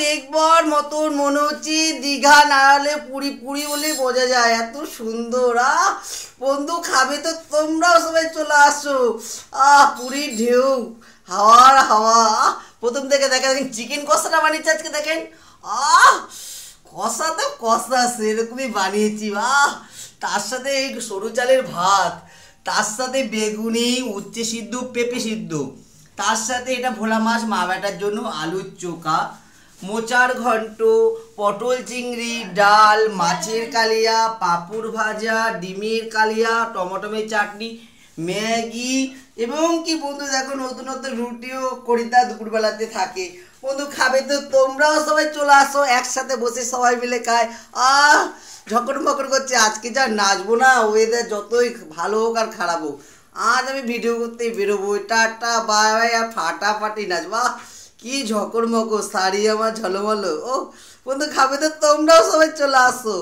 দেখবার মতন মনে হচ্ছে দীঘা না হলে পুরী পুরী বলে বোঝা যায়, এত সুন্দর। বন্ধু খাবে তো তোমরাও সবাই চলে আসো। পুরীর ঢেউ, হাওয়ার হাওয়া। প্রথম থেকে দেখেন চিকেন কষাটা বানিয়েছে আজকে, দেখেন কষা তো কষা সেরকমই বানিয়েছি। তার সাথে এই সরু চালের ভাত, তার সাথে বেগুনি, উচ্ছে সিদ্ধ, পেঁপে সিদ্ধ, তার সাথে এটা ভোলা মাছ মা বেটার জন্য আলুর চোখা, মোচার ঘন্ট, পটল চিংড়ি, ডাল, মাছের কালিয়া, পাঁপড় ভাজা, ডিমের কালিয়া, টমেটোমের চাটনি, ম্যাগি এবং কি বন্ধু দেখো নতুন নতুন রুটিও করিতা দুপুরবেলাতে থাকে। বন্ধু খাবে তো তোমরাও সবাই চলে আসো, একসাথে বসে সবাই মিলে খায়। ঝকর মকর করছে। আজকে যা নাচবো না, ওয়েদার যতই ভালো হোক আর খারাপ হোক, আজ আমি ভিডিও করতেই বেরোবো। টাটা বাই বাই, আর ফাটাফাটি নাচবা। কি ঝকর মকর, শাড়ি আমার ঝলমলো। বন্ধু খাবে তো তোমরাও সবাই চলে আসো।